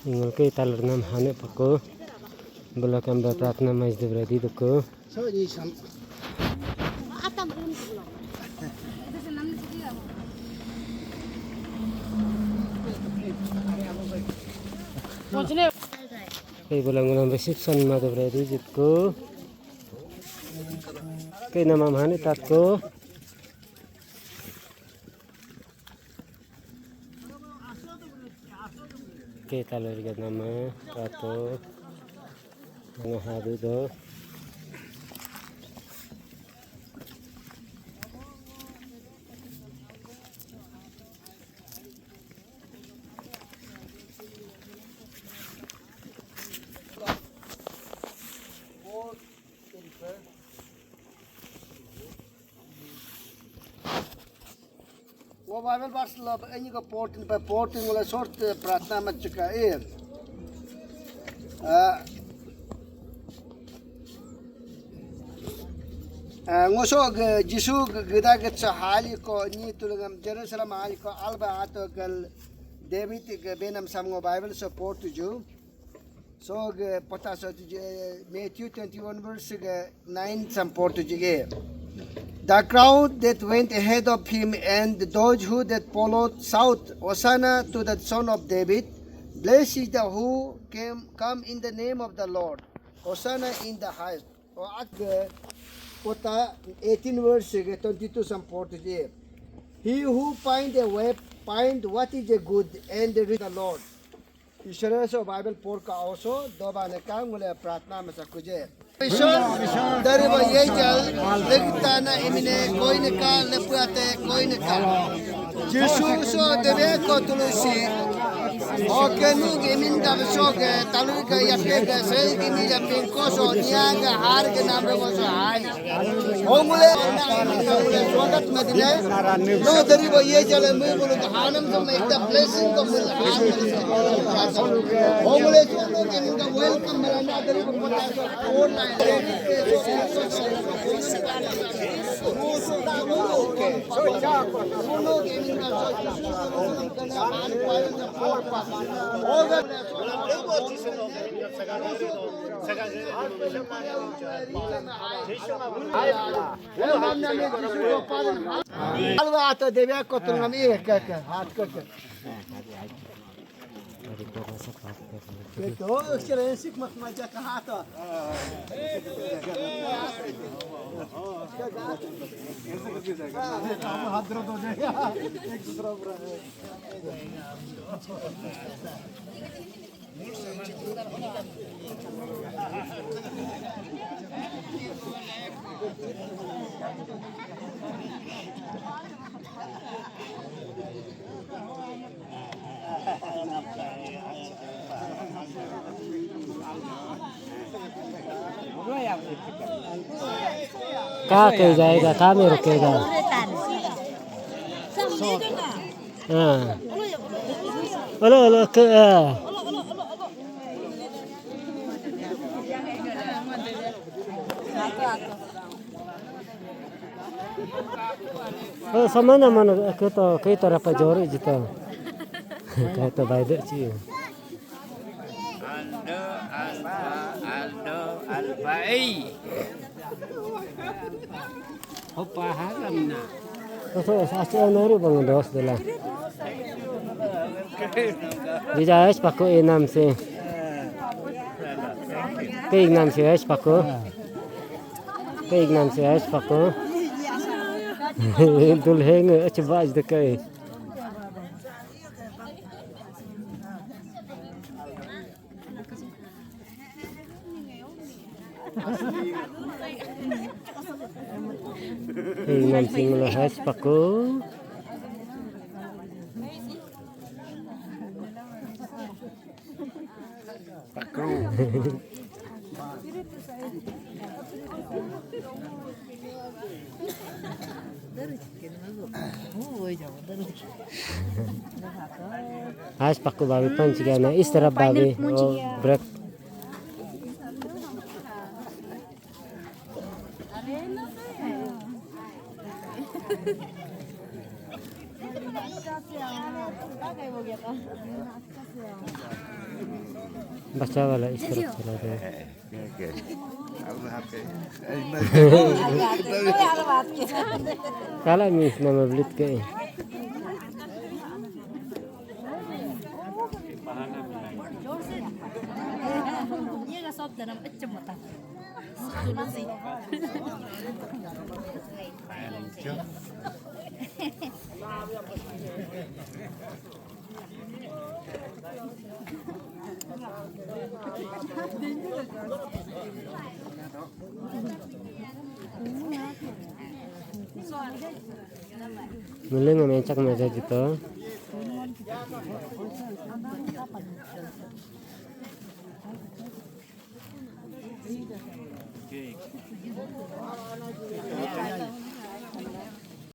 Ingol kay talar nam hane pako. Belakang berpratna masjid beradi doko. Kay bulang-bulang reception mada beradi jitko. Kay namam hane tatko. Kay talar gad nama tato. Mga hado do. वो Bible पास लब any को porting पे porting वाला short प्रार्थना में चुका है ngosog jisu gida get sa hali ko ni tulungam Jerusalem hali ko alba ato kal David ke benam samgo Bible support ju so pata so Matthew 21 verse 9 support ju the crowd that went ahead of him and those who that followed south Hosanna to the son of David blessed is the who come in the name of the Lord Hosanna in the highest Kota 18 verse 22 support he who find a way find what is a good and read the Lord Ishara so Bible por ka also doba ne ka ngule pratna में sakuje dari ba ye jal legta na imine koi ne ka lepuate koi ne ka Jesu so debe ko tulusi okenu gemin da so ke talu ka yakke ke sel gimi ja pin ko so nia ga har ke naam ko so hai omule swagat madine no dari ba ye jal me bolu hanam so ekta blessing ko mil omule so no gemin ka welcome malana dari ko pata so four line Alva to deve ko tulngam ek haat ko तो experience मत मजा कहा तो हाथ दर्द हो जाएगा एक दूसरा कहाँ कहीं जाएगा कहाँ में रुकेगा हाँ hello hello sama nama kita rapat jori jita kata baik sih Albai Hopa haram na Eso asal nari bang dos dela Dijais paku enam se Keinam se ais paku Keinam se ais paku Dul heng achbaj dekai Ingam sing lahas paku. Paku. Has paku babi panci gana istirahat babi oh break. Gracias. बच्चा वाला इस तरफ चला गया काला मीस ना मबलित के 얘가 쏟다는 어쩜 못하. 수준이. mulai ngemencak meja gitu